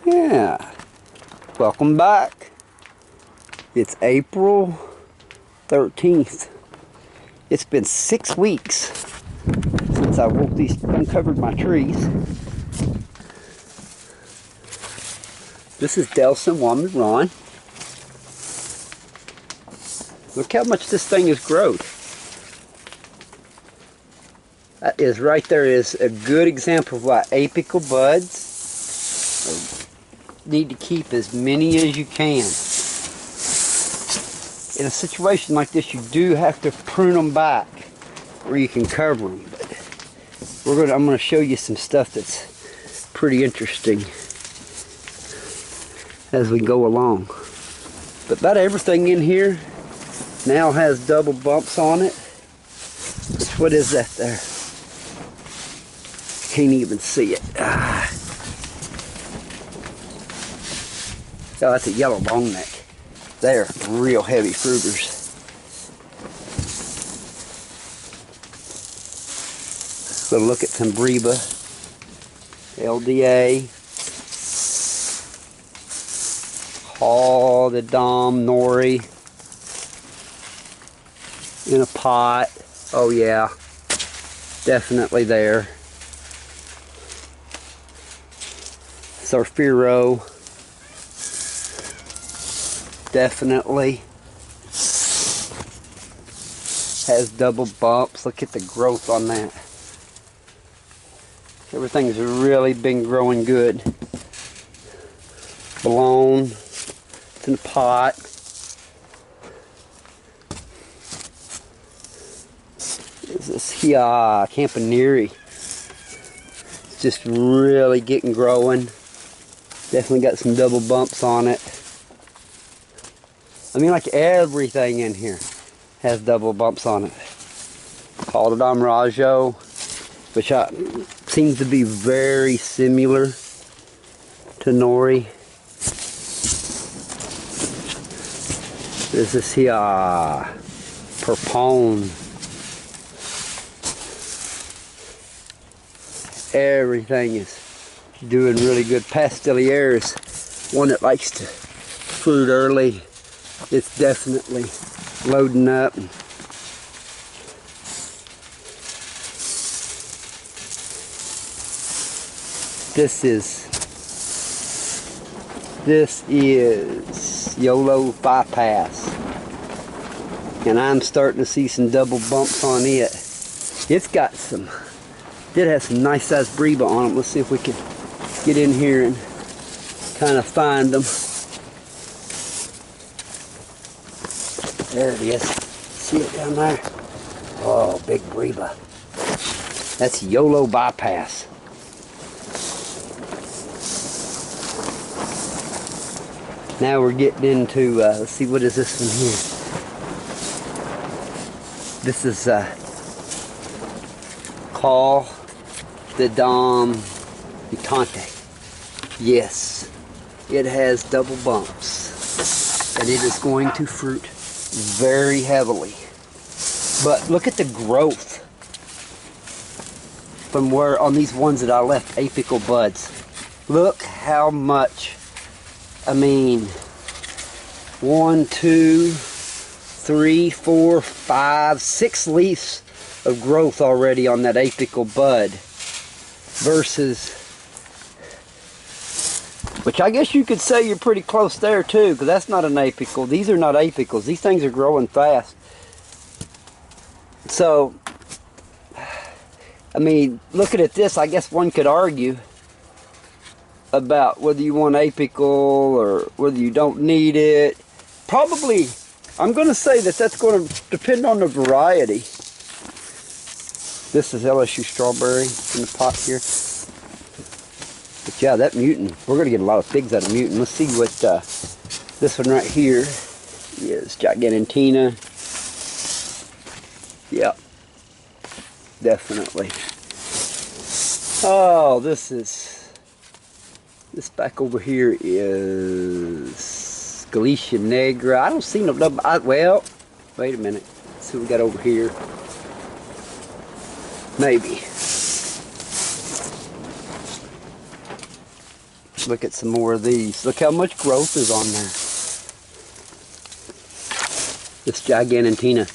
Yeah, welcome back. It's April 13th. It's been 6 weeks since I uncovered my trees. This is Delson Ron. Look how much this thing has grown. That is right there is a good example of why apical buds need to keep as many as you can. In a situation like this, you do have to prune them back where you can cover them. But I'm going to show you some stuff that's pretty interesting as we go along. But about everything in here now has double bumps on it. What is that there? Can't even see it. Oh, that's a yellow longneck. They're real heavy fruiters. Let's look at some Breba, LDA, all the Dom Nori in a pot. Oh yeah, definitely there. Surfiro, definitely has double bumps. Look at the growth on that. Everything's really been growing good. Blown, it's in a pot. Is this here? Campaneri. It's just really getting growing. Definitely got some double bumps on it. I mean, like everything in here has double bumps on it. Calderon Rajo, which seems to be very similar to Nori. This is here, Perpone. Everything is doing really good. Pastelier is one that likes to fruit early. It's definitely loading up. This is YOLO Bypass, and I'm starting to see some double bumps on it. It has some nice sized Breba on it. Let's see if we can get in here and kind of find them. There it is. See it down there? Oh, big Breba. That's YOLO Bypass. Now we're getting into, let's see, what is this one here? This is Call the Dom Utante. Yes, it has double bumps, and it is going to fruit very heavily. But look at the growth from where on these ones that I left apical buds. Look how much. I mean, 1, 2, 3, 4, 5, 6 leaves of growth already on that apical bud versus, which I guess you could say you're pretty close there too, because that's not an apical. These are not apicals. These things are growing fast. So, I mean, looking at this, I guess one could argue about whether you want apical or whether you don't need it. Probably, I'm going to say that that's going to depend on the variety. This is LSU strawberry in the pot here. But yeah, that mutant, we're going to get a lot of figs out of mutant. Let's see what this one right here is. Gigantina. Yep, definitely. Oh, this back over here is Galicia Negra. I don't see no double. Well, wait a minute. Let's see what we got over here. Maybe. Look at some more of these. Look how much growth is on there. This gigantina.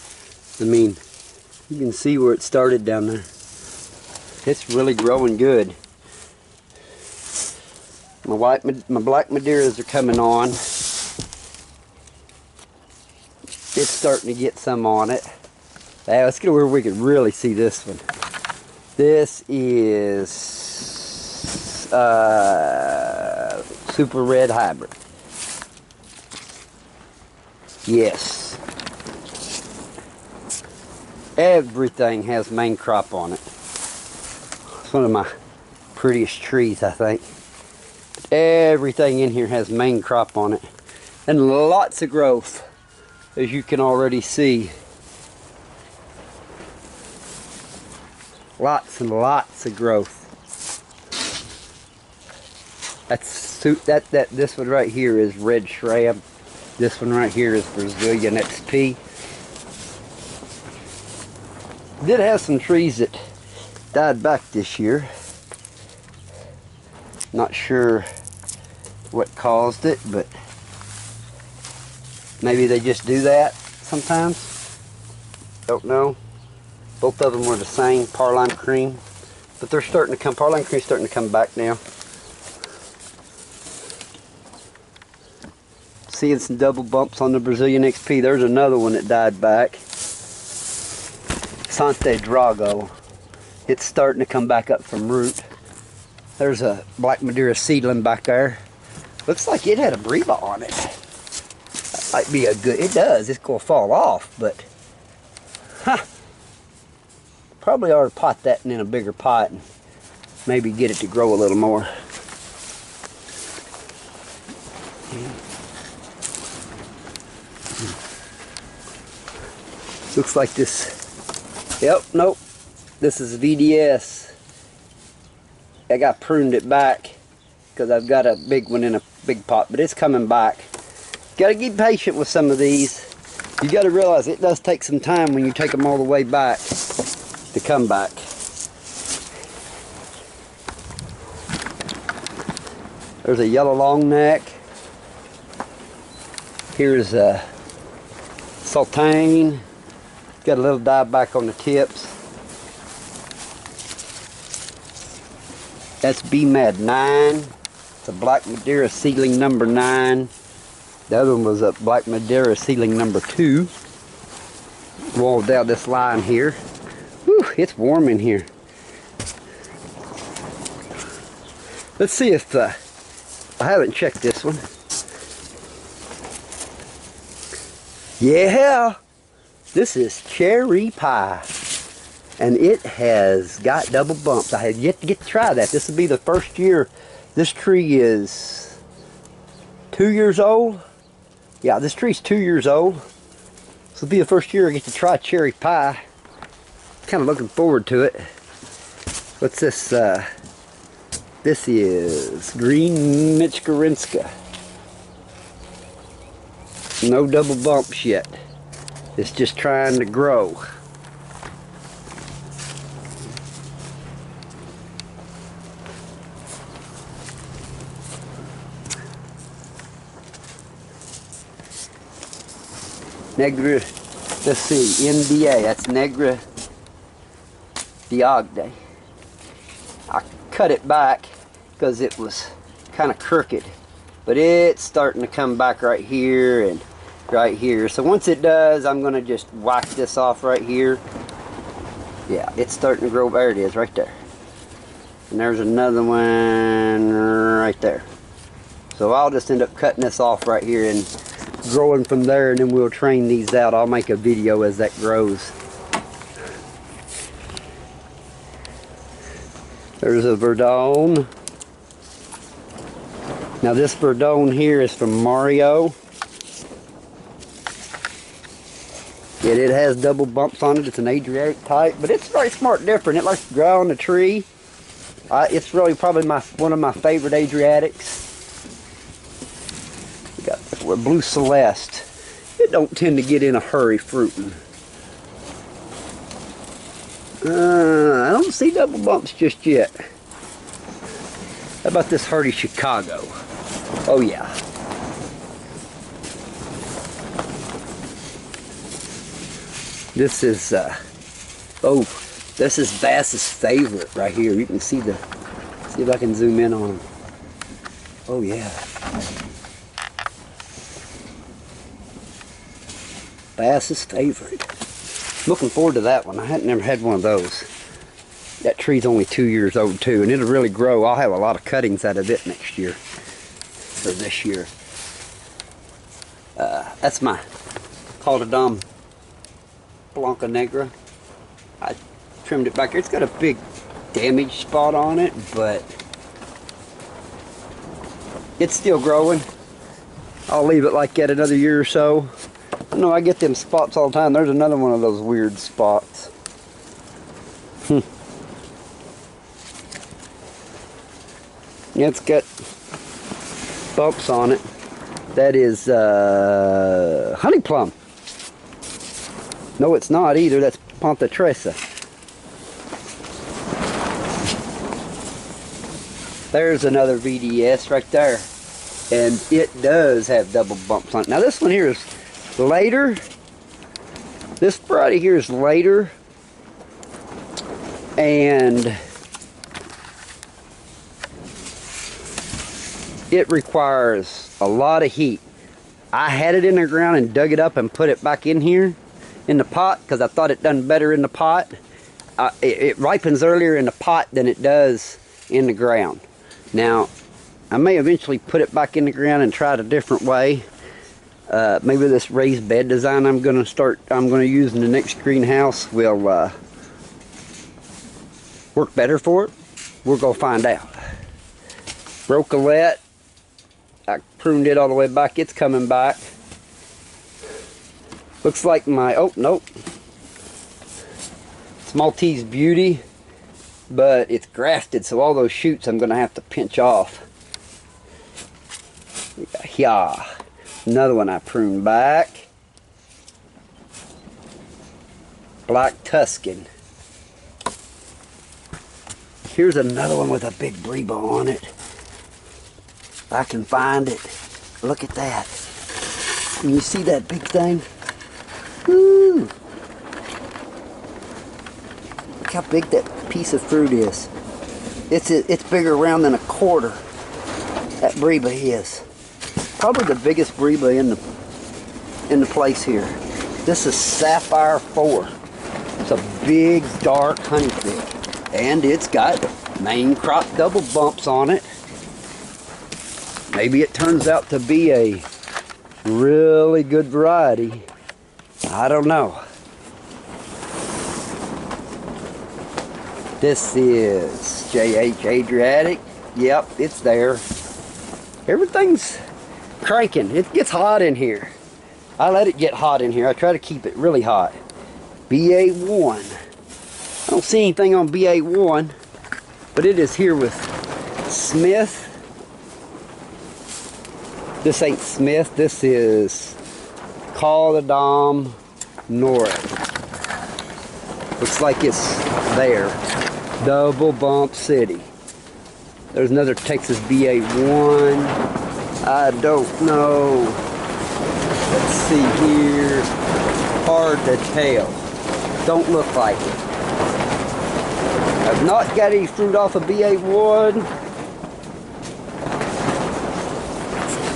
I mean, you can see where it started down there. It's really growing good. My black Madeiras are coming on. It's starting to get some on it. Now, let's get where we can really see this one. This is Super Red Hybrid. Yes. Everything has main crop on it. It's one of my prettiest trees, I think. Everything in here has main crop on it. And lots of growth, as you can already see. Lots and lots of growth. This one right here is red shrub. This one right here is Brazilian XP. Did have some trees that died back this year. Not sure what caused it, but maybe they just do that sometimes. Don't know. Both of them were the same, Parlime Cream. But they're starting to come, Parlime Cream's starting to come back now. Seeing some double bumps on the Brazilian XP. There's another one that died back. Sante Drago. It's starting to come back up from root. There's a Black Madeira seedling back there. Looks like it had a breva on it. That might be a good, it does, it's gonna fall off, but probably ought to pot that in a bigger pot and maybe get it to grow a little more. Looks like this, yep, nope, this is VDS. I got pruned it back because I've got a big one in a big pot, but it's coming back. Got to be patient with some of these. You got to realize it does take some time when you take them all the way back to come back. There's a yellow long neck. Here's a sultane. Got a little dieback on the tips. That's BMAD 9. It's a Black Madeira seedling number 9. The other one was a Black Madeira seedling number 2. Walled down this line here. Whew, it's warm in here. Let's see if I haven't checked this one. Yeah, this is cherry pie. And it has got double bumps. I have yet to get to try that. This will be the first year. This tree is 2 years old. Yeah, this tree's 2 years old. This will be the first year I get to try cherry pie. Kind of looking forward to it. What's this? This is green Michkarinska. No double bumps yet. It's just trying to grow. Negra, let's see, NDA, that's Negra Diogde. I cut it back because it was kind of crooked, but it's starting to come back right here and right here. So once it does, I'm going to just whack this off right here. Yeah, it's starting to grow. There it is, right there. And there's another one right there. So I'll just end up cutting this off right here and growing from there, and then we'll train these out. I'll make a video as that grows. There's a Verdone. Now this Verdone here is from Mario. Yet it has double bumps on it. It's an Adriatic type, but it's very smart different. It likes to grow on the tree. It's really probably one of my favorite Adriatics. We got Blue Celeste. It don't tend to get in a hurry fruiting. I don't see double bumps just yet. How about this hardy Chicago? Oh yeah. This is this is Bass's favorite right here. You can see the, see if I can zoom in on him. Oh yeah. Bass's favorite. Looking forward to that one. I hadn't never had one of those. That tree's only 2 years old too, and it'll really grow. I'll have a lot of cuttings out of it next year, or this year. That's my Calderon Blanca Negra. I trimmed it back here. It's got a big damage spot on it, but it's still growing. I'll leave it like that another year or so. I know I get them spots all the time. There's another one of those weird spots. It's got bumps on it. That is honey plum. No, it's not either. That's Ponta Tresa. There's another VDS right there. And it does have double bumps on it. Now this one here is later. This variety here is later. And it requires a lot of heat. I had it in the ground and dug it up and put it back in here in the pot because I thought it done better in the pot. It ripens earlier in the pot than it does in the ground. Now, I may eventually put it back in the ground and try it a different way. Maybe this raised bed design I'm going to use in the next greenhouse will work better for it. We're going to find out. Brocolette, I pruned it all the way back. It's coming back. Looks like my, oh, nope. It's Maltese Beauty, but it's grafted, so all those shoots I'm going to have to pinch off. Yeah, another one I pruned back. Black Tuscan. Here's another one with a big breba on it. If I can find it. Look at that. Can you see that big thing? Woo! Look how big that piece of fruit is. It's bigger around than a quarter. That breba is. Probably the biggest breba in the place here. This is Sapphire 4. It's a big, dark honeyfish. And it's got main crop double bumps on it. Maybe it turns out to be a really good variety. I don't know. This is JH Adriatic. Yep, it's there. Everything's cranking. It gets hot in here. I let it get hot in here. I try to keep it really hot. BA1. I don't see anything on BA1, but it is here with Smith. This ain't Smith. This is Calderon North. Looks like it's there. Double Bump City. There's another Texas BA1. I don't know. Let's see here. Hard to tell. Don't look like it. I've not got any fruit off of BA1.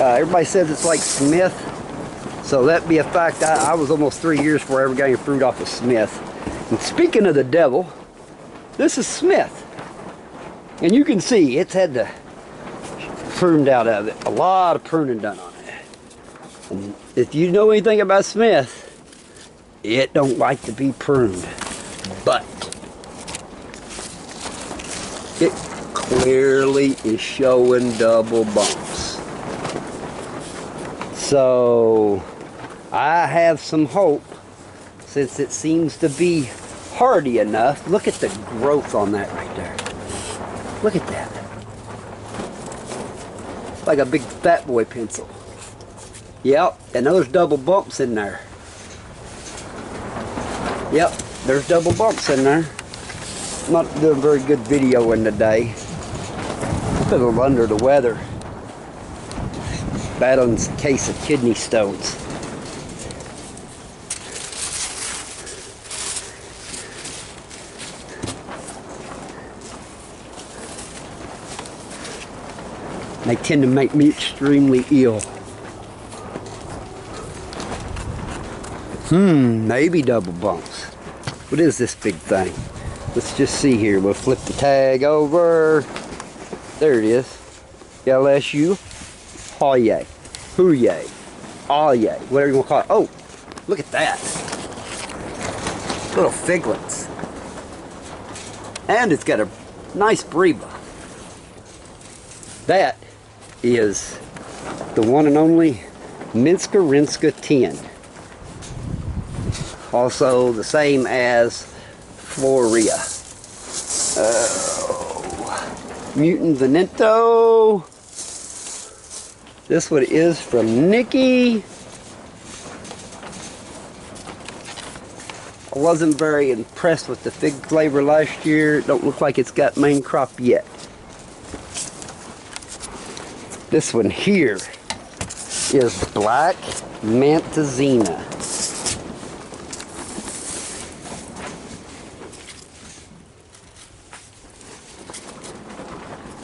Everybody says it's like Smith. So that be a fact. I was almost 3 years before I ever got any fruit off of Smith. And speaking of the devil, this is Smith. And you can see it's had the pruned out of it. A lot of pruning done on it. And if you know anything about Smith, it don't like to be pruned. But it clearly is showing double bumps. So I have some hope, since it seems to be hardy enough. Look at the growth on that right there. Look at that. Like a big fat boy pencil. Yep, and there's double bumps in there. Yep, there's double bumps in there. I'm not doing very good videoing today. a little under the weather. Battling a case of kidney stones. They tend to make me extremely ill. Maybe double bumps. What is this big thing? Let's just see here. We'll flip the tag over. There it is. LSU. Hoye. Hooyay. Aye. Whatever you want to call it. Oh, look at that. Little figlets. And it's got a nice breba. That is the one and only Minska Rinska 10. Also the same as Floria. Mutant Venento. This one is from Nikki. I wasn't very impressed with the fig flavor last year. It don't look like it's got main crop yet. This one here is Black Mantazina.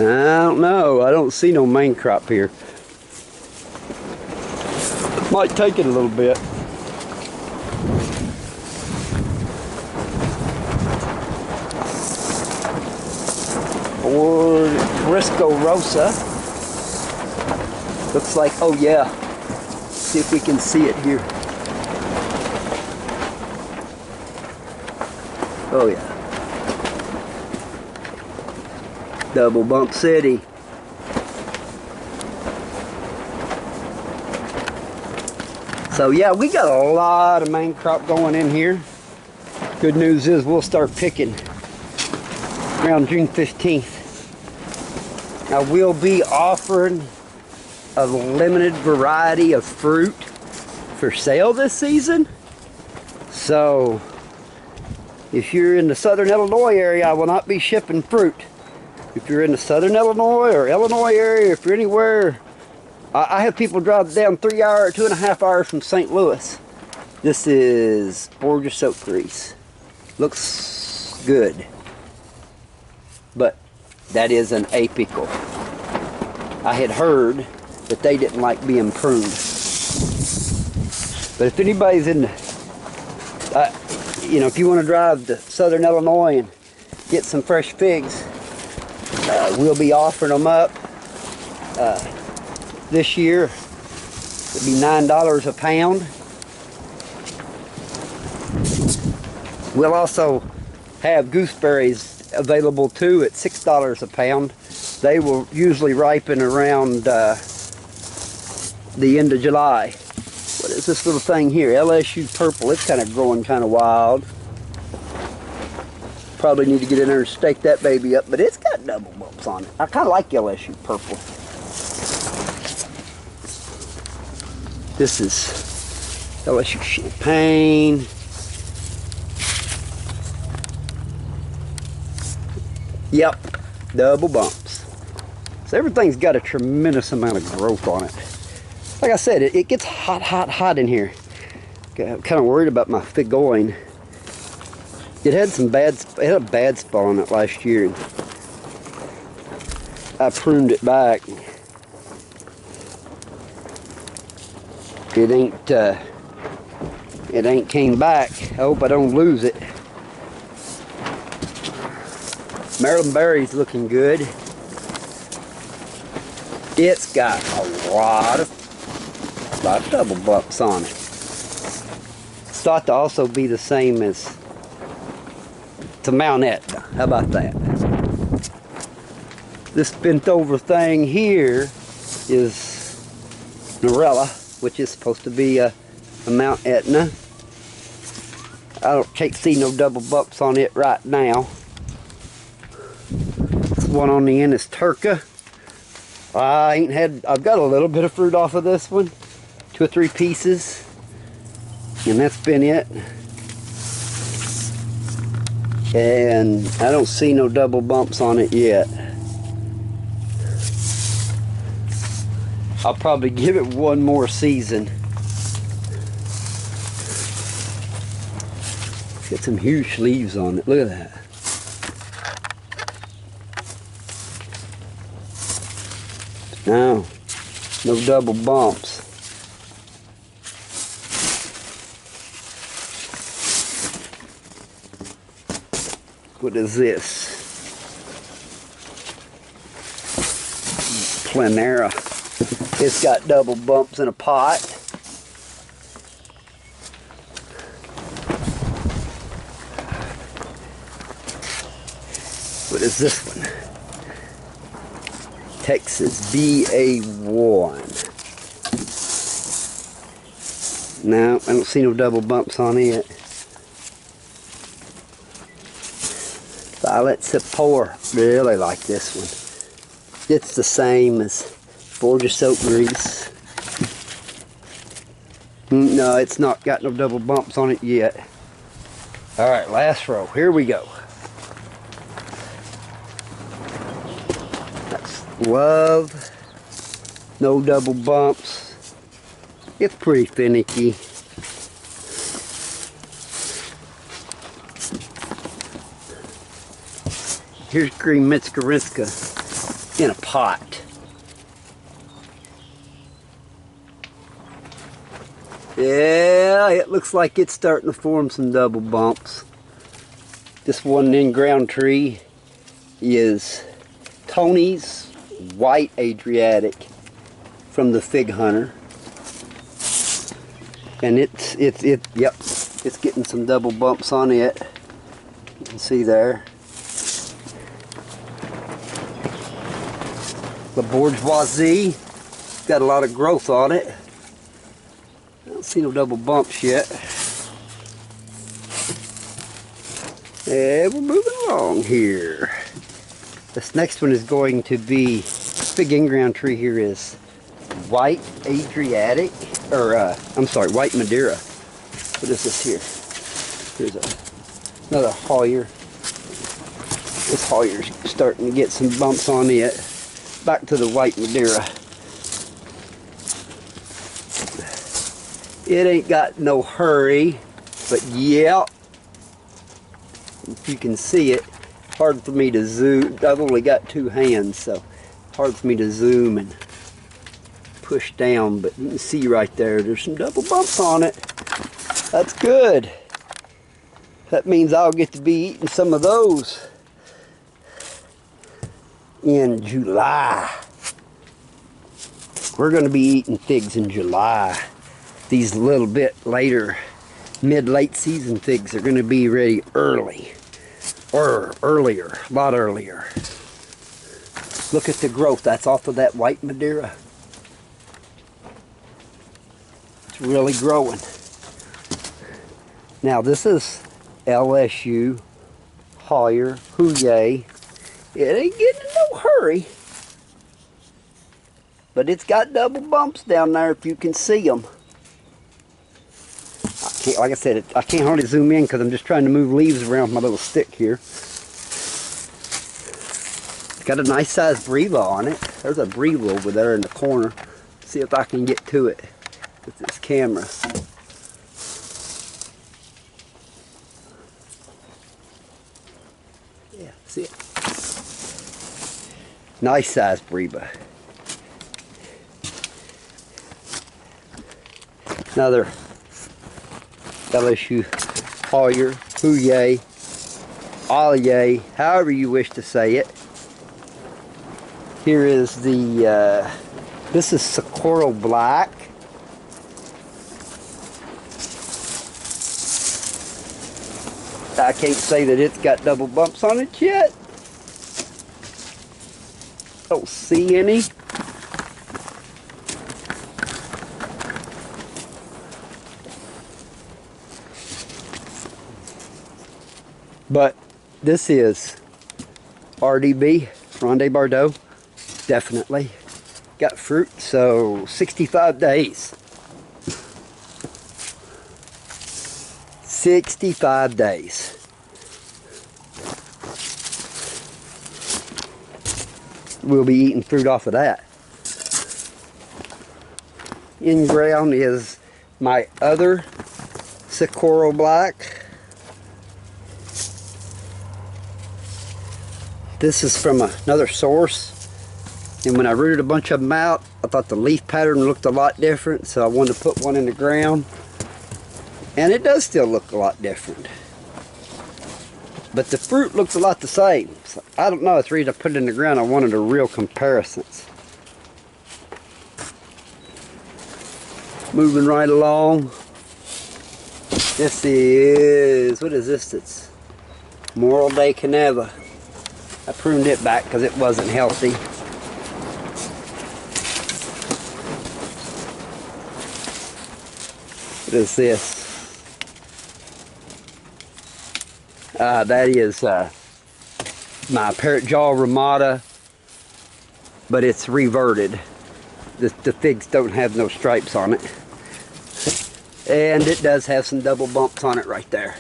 I don't know. I don't see no main crop here. Might take it a little bit. Or Briscoe Rosa. Looks like, oh yeah. See if we can see it here. Oh yeah. Double Bump City. So yeah, we got a lot of main crop going in here. Good news is we'll start picking around June 15th. I will be offering a limited variety of fruit for sale this season. So if you're in the southern Illinois area, I will not be shipping fruit. If you're in the southern Illinois or Illinois area, if you're anywhere, I have people drive down 3 hours, 2.5 hours from St. Louis. This is Borgia Oak Grease. Looks good. But that is an apical. I had heard that they didn't like being pruned. But if anybody's in the, you know, if you want to drive to southern Illinois and get some fresh figs, we'll be offering them up this year. It'll be $9 a pound. We'll also have gooseberries available too at $6 a pound. They will usually ripen around the end of July. What is this little thing here? LSU purple. It's kind of growing kind of wild. Probably need to get in there and stake that baby up, but it's got double bumps on it. I kind of like LSU purple. This is LSU champagne. Yep, double bumps. So everything's got a tremendous amount of growth on it. Like I said, it gets hot in here. I'm kind of worried about my fig oil. It had a bad spot on it last year. I pruned it back. It ain't came back. I hope I don't lose it. Maryland berry's looking good. It's got a lot of double bumps on it. It's thought to also be the same as to Mount Etna. How about that? This bent over thing here is Norella, which is supposed to be a Mount Etna. Can't see no double bumps on it right now. This one on the end is Turca. I've got a little bit of fruit off of this one. 2 or 3 pieces. And that's been it. And I don't see no double bumps on it yet. I'll probably give it one more season. Got some huge leaves on it. Look at that. No double bumps. What is this? Planera. It's got double bumps in a pot. What is this one? Texas BA1. No, I don't see no double bumps on it. Violet Sapor. Really like this one. It's the same as Borgia Soap Grease. No, it's not got no double bumps on it yet. Alright, last row. Here we go. That's Love. No double bumps. It's pretty finicky. Here's Green Mitskariska in a pot. Yeah, it looks like it's starting to form some double bumps. This one in-ground tree is Tony's White Adriatic from the Fig Hunter. And yep, it's getting some double bumps on it. You can see there. The bourgeoisie got a lot of growth on it. I don't see no double bumps yet. And we're moving along here. This next one is going to be, big in-ground tree here is White Adriatic, or I'm sorry, White Madeira. What is this here? Here's another Hoyer. This Hoyer's starting to get some bumps on it. Back to the White Madeira. It ain't got no hurry, but yeah, if you can see it, hard for me to zoom. I've only got two hands, so hard for me to zoom and push down, but you can see right there, there's some double bumps on it. That's good. That means I'll get to be eating some of those in July. We're going to be eating figs in July. These little bit later, mid-late season figs are going to be ready early. Or earlier, a lot earlier. Look at the growth. That's off of that White Madeira. It's really growing. Now this is LSU, Hoyer, Huye. It ain't getting in no hurry, but it's got double bumps down there if you can see them. I can't, like I said, I can't hardly zoom in because I'm just trying to move leaves around with my little stick here. It's got a nice sized Breva on it. There's a Breva over there in the corner. See if I can get to it with this camera. Yeah, see it? Nice size Breva. Another LSU Hoyer, Huye, Allier, however you wish to say it. Here is the, this is Socorro Black. I can't say that it's got double bumps on it yet. Don't see any. But this is RDB, Ronde Bordeaux, definitely. Got fruit, so 65 days. 65 days. We'll be eating fruit off of that. in ground is my other Socorro Black. This is from another source, and when I rooted a bunch of them out, I thought the leaf pattern looked a lot different, so I wanted to put one in the ground, and it does still look a lot different. But the fruit looks a lot the same. So I don't know, it's the reason I put it in the ground. I wanted a real comparisons. Moving right along. This is, what is this? It's Moral de Caneva. I pruned it back because it wasn't healthy. What is this? That is my parrot jaw Ramada, but it's reverted. The figs don't have no stripes on it. And it does have some double bumps on it right there.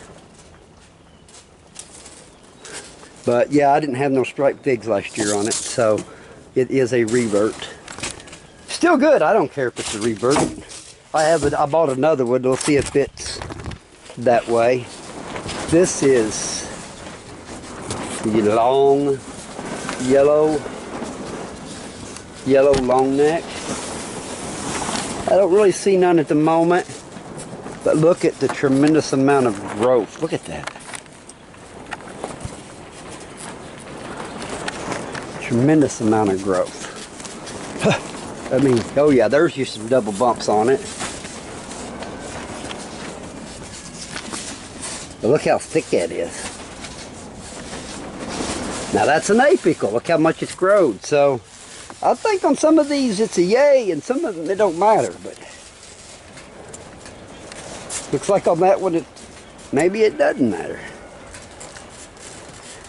But yeah, I didn't have no striped figs last year on it, so it is a revert. Still good, I don't care if it's a revert. I bought another one, we'll see if it's that way. This is the long yellow long neck. I don't really see none at the moment, but look at the tremendous amount of growth. Look at that. Tremendous amount of growth. I mean, oh yeah, there's just some double bumps on it. But look how thick that is. Now that's an apical. Look how much it's grown. So I think on some of these it's a yay, and some of them it don't matter. But looks like on that one maybe it doesn't matter.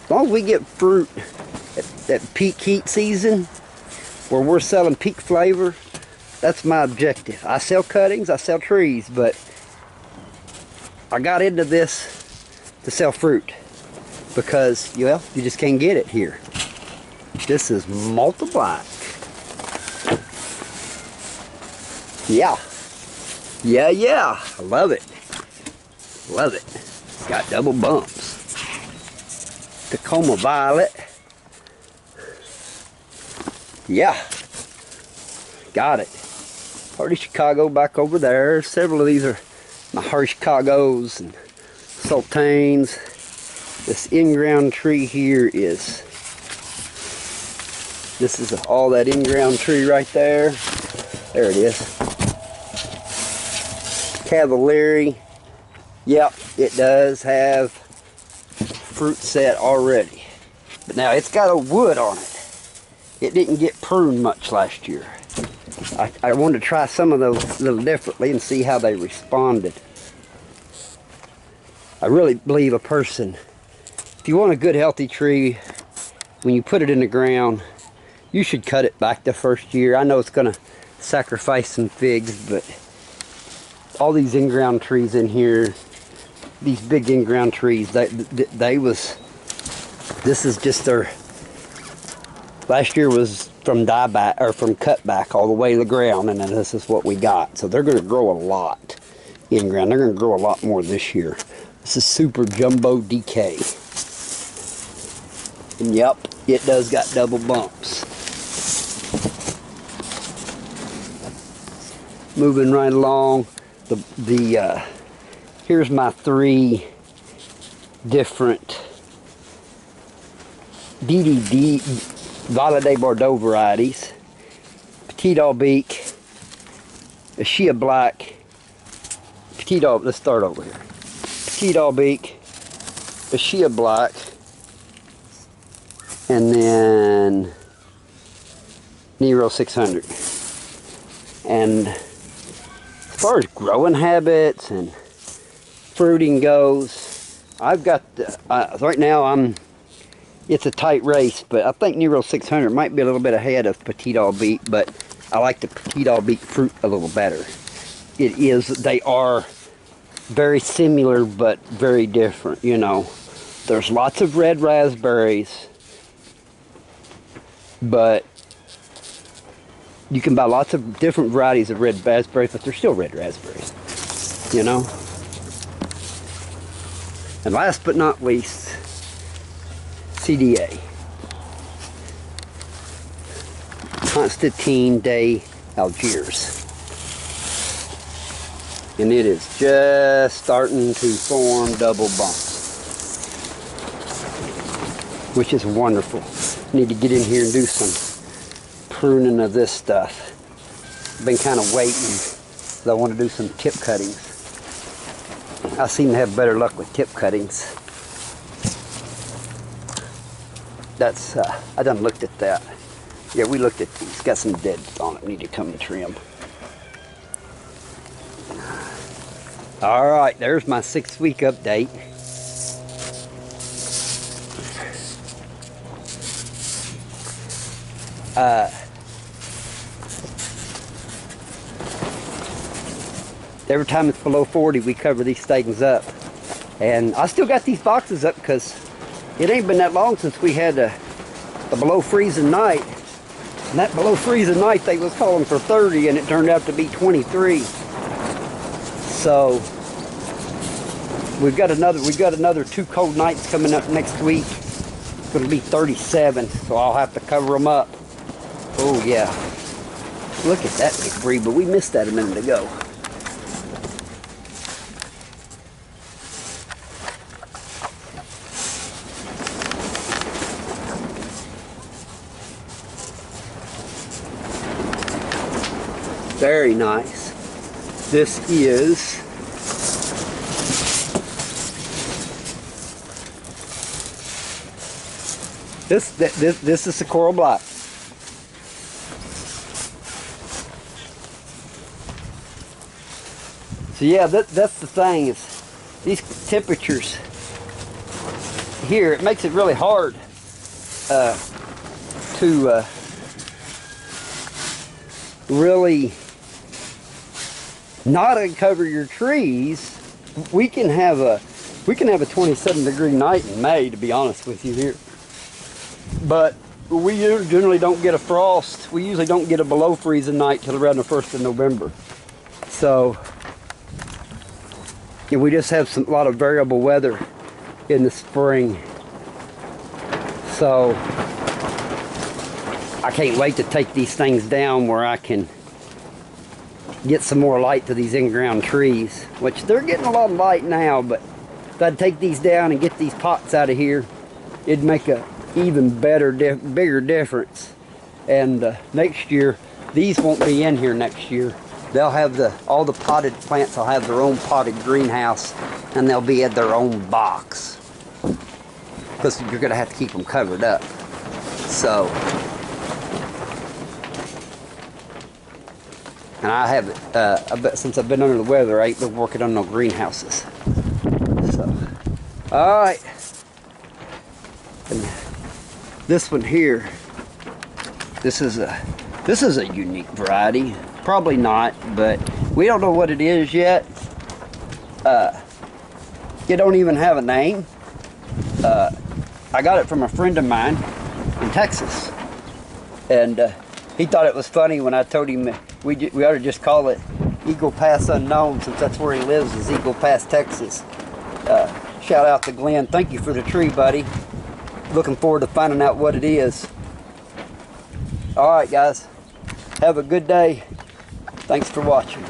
As long as we get fruit at peak heat season, where we're selling peak flavor, that's my objective. I sell cuttings, I sell trees, but I got into this to sell fruit because, well, you just can't get it here. This is Malta Black. Yeah. Yeah. I love it. Love it. It's got double bumps. Tacoma Violet. Yeah. Got it. Hardy Chicago back over there. Several of these are my Hardy Chicagos and Sultanes. This in-ground tree here is, this is all that in-ground tree right there. There it is. Cavalieri. Yep, it does have fruit set already. But now it's got a wood on it. It didn't get pruned much last year. I wanted to try some of those a little differently and see how they responded. I really believe a person, if you want a good healthy tree, when you put it in the ground, you should cut it back the first year. I know it's going to sacrifice some figs, but all these in-ground trees in here, these big in-ground trees, this is just their, last year was from dieback, or from cutback all the way to the ground, and then this is what we got. So they're going to grow a lot in-ground. They're going to grow a lot more this year. This is Super Jumbo DK. And yep, it does got double bumps. Moving right along, here's my 3 different DDD Violet de Bordeaux varieties. Petit Albique, Ashia Black, let's start over here. Petit Albique, Ashia Black, and then Nero 600. And as far as growing habits and fruiting goes, I've got right now it's a tight race, but I think Nero 600 might be a little bit ahead of Petit Albique, but I like the Petit Albique fruit a little better. They are very similar but very different, you know. There's lots of red raspberries, but You can buy lots of different varieties of red raspberries, but they're still red raspberries, you know. And last but not least, CDA. Constantine de Algiers. And it is just starting to form double bumps, which is wonderful. Need to get in here and do some pruning of this stuff. Been kind of waiting because I want to do some tip cuttings. I seem to have better luck with tip cuttings. That's I done looked at that. Yeah, we looked at these. Got some dead on it. Need to come and trim. All right, there's my 6-week update. Every time it's below 40, we cover these things up. And I still got these boxes up because it ain't been that long since we had the below freezing night. And that below freezing night, they was calling for 30, and it turned out to be 23. So we've got another 2 cold nights coming up next week. It's going to be 37, so I'll have to cover them up. Oh yeah, look at that debris, but we missed that a minute ago. Very nice. This is this is the coral black. So yeah, that's the thing, is these temperatures here, it makes it really hard to really not uncover your trees. We can have a 27-degree night in May, to be honest with you here, but we generally don't get a frost. We usually don't get a below freezing night till around the 1st of November. So yeah, we just have a lot of variable weather in the spring. So I can't wait to take these things down where I can get some more light to these in-ground trees, which they're getting a lot of light now, but if I'd take these down and get these pots out of here, it'd make a even better, bigger difference. And next year, these won't be in here next year. They'll have all the potted plants will have their own potted greenhouse, and they'll be at their own box, because you're gonna have to keep them covered up. So, and I haven't, I bet since I've been under the weather, I ain't been working on no greenhouses. So, all right. And this one here, this is a unique variety. Probably not, but we don't know what it is yet. It don't even have a name. I got it from a friend of mine in Texas, and he thought it was funny when I told him we ought to just call it Eagle Pass Unknown, since that's where he lives, is Eagle Pass, Texas. Shout out to Glenn. Thank you for the tree, buddy. Looking forward to finding out what it is. All right, guys. Have a good day. Thanks for watching.